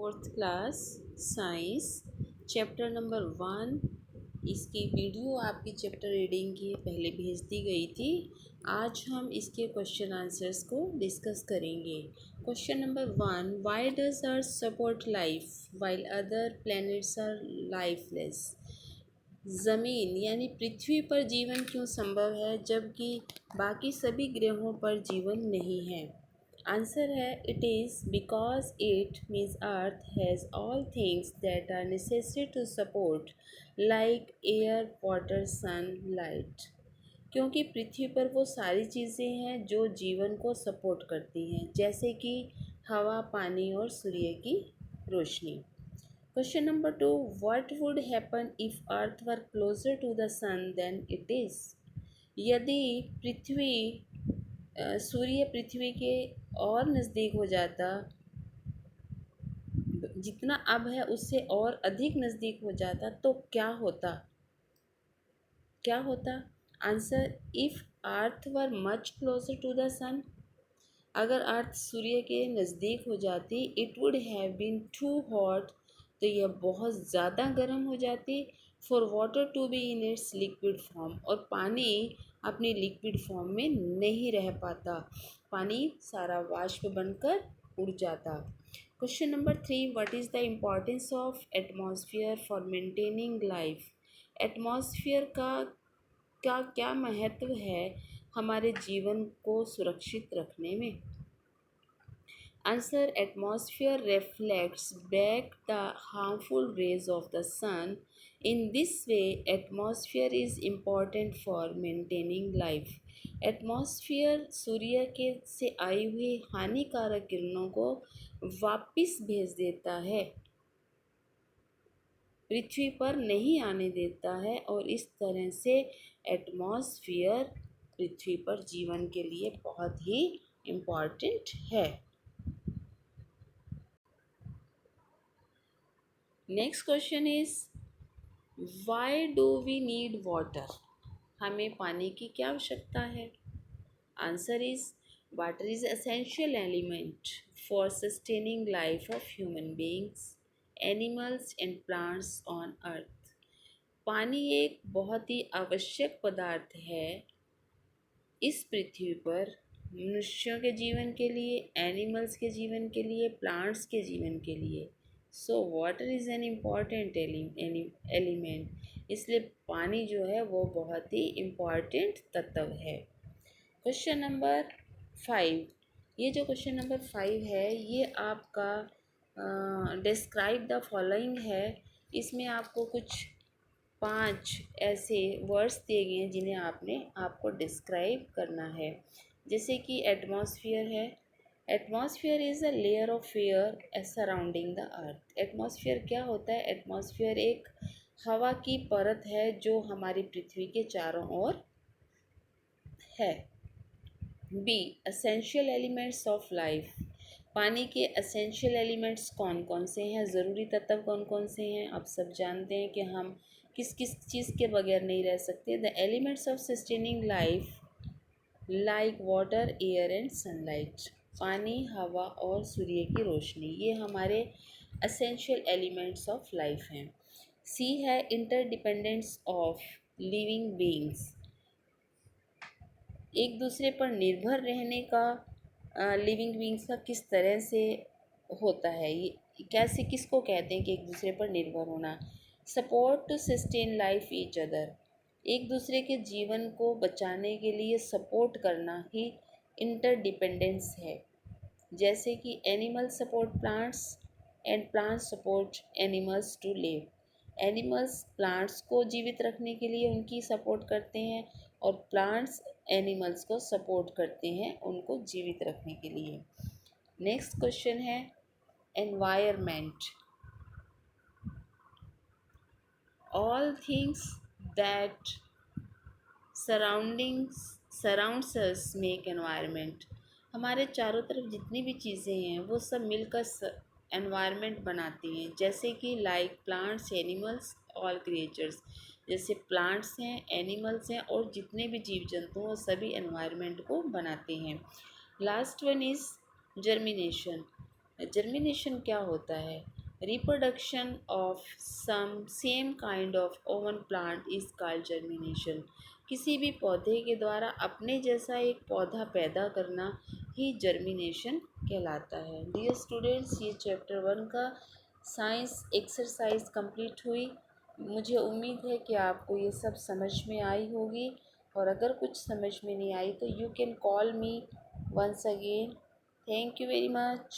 Fourth class science chapter number 1। इसकी video आपकी chapter reading की पहले भेज दी गई थी। आज हम इसके क्वेश्चन आंसर्स को डिस्कस करेंगे। Question number 1, why does earth support life while other planets are lifeless. ज़मीन यानी पृथ्वी पर जीवन क्यों संभव है जबकि बाकी सभी ग्रहों पर जीवन नहीं है। आंसर है it is because it means earth has all things that are necessary to support like air water sunlight. क्योंकि पृथ्वी पर वो सारी चीज़ें हैं जो जीवन को सपोर्ट करती हैं, जैसे कि हवा, पानी और सूर्य की रोशनी। Question number 2, what would happen if Earth were closer to the sun than it is. यदि पृथ्वी सूर्य पृथ्वी के और नज़दीक हो जाता, जितना अब है उससे और अधिक नज़दीक हो जाता, तो क्या होता। Answer, if Earth were much closer to the sun. अगर अर्थ सूर्य के नज़दीक हो जाती, it would have been too hot, तो यह बहुत ज़्यादा गर्म हो जाती for water to be in its liquid form, और पानी अपनी लिक्विड फॉर्म में नहीं रह पाता, पानी सारा वाष्प बनकर उड़ जाता। Question number 3, what is the importance of atmosphere for maintaining life. Atmosphere का क्या महत्व है हमारे जीवन को सुरक्षित रखने में। Answer, atmosphere reflects back the harmful rays of the sun. In this way atmosphere is important for maintaining life. Atmosphere सूर्य के से आई हुई हानिकारक किरणों को वापस भेज देता है, पृथ्वी पर नहीं आने देता है, और इस तरह से एटमॉस्फेयर पृथ्वी पर जीवन के लिए बहुत ही इम्पॉर्टेंट है। Next question is, why do we need water. हमें पानी की क्या आवश्यकता है। Answer is, water is essential element for sustaining life of human beings, animals and plants on earth. पानी एक बहुत ही आवश्यक पदार्थ है इस पृथ्वी पर, मनुष्यों के जीवन के लिए, एनिमल्स के जीवन के लिए, प्लांट्स के जीवन के लिए। So water is an important element, इसलिए पानी जो है वो बहुत ही इम्पॉर्टेंट तत्व है। क्वेश्चन नंबर 5, ये जो क्वेश्चन नंबर 5 है ये आपका डिस्क्राइब द फॉलोइंग है। इसमें आपको कुछ 5 ऐसे वर्ड्स दिए गए हैं जिन्हें आपको डिस्क्राइब करना है। जैसे कि एटमॉस्फेयर है। Atmosphere is a layer of air surrounding the earth. Atmosphere क्या होता है। एटमॉस्फेयर एक हवा की परत है जो हमारी पृथ्वी के चारों ओर है। B, essential elements of life. पानी के एसेंशियल एलिमेंट्स कौन कौन से हैं, ज़रूरी तत्व कौन कौन से हैं। आप सब जानते हैं कि हम किस किस चीज़ के बगैर नहीं रह सकते। The elements of sustaining life like water, air and sunlight. पानी, हवा और सूर्य की रोशनी, ये हमारे एसेंशियल एलिमेंट्स ऑफ लाइफ हैं। सी है इंटरडिपेंडेंस ऑफ लिविंग बीइंग्स। एक दूसरे पर निर्भर रहने का लिविंग बीइंग्स का किस तरह से होता है, ये कैसे, किसको कहते हैं कि एक दूसरे पर निर्भर होना। Support to sustain life each other. एक दूसरे के जीवन को बचाने के लिए सपोर्ट करना ही इंटरडिपेंडेंस है। जैसे कि animal support plants and plants support animals to live. Animals plants को जीवित रखने के लिए उनकी सपोर्ट करते हैं, और प्लांट्स एनिमल्स को सपोर्ट करते हैं उनको जीवित रखने के लिए। नेक्स्ट क्वेश्चन है environment. All things that surrounds us make environment. हमारे चारों तरफ जितनी भी चीज़ें हैं वो सब मिलकर एनवायरमेंट बनाती हैं। जैसे कि like plants, animals, all creatures. जैसे प्लांट्स हैं, एनिमल्स हैं और जितने भी जीव जंतु हैं वो सभी एनवायरमेंट को बनाते हैं। Last one is germination. Germination क्या होता है? Reproduction of some same kind of own plant is called germination. किसी भी पौधे के द्वारा अपने जैसा एक पौधा पैदा करना ही जर्मिनेशन कहलाता है। डियर स्टूडेंट्स, ये चैप्टर 1 का साइंस एक्सरसाइज कंप्लीट हुई। मुझे उम्मीद है कि आपको ये सब समझ में आई होगी, और अगर कुछ समझ में नहीं आई तो you can call me once again. Thank you very much.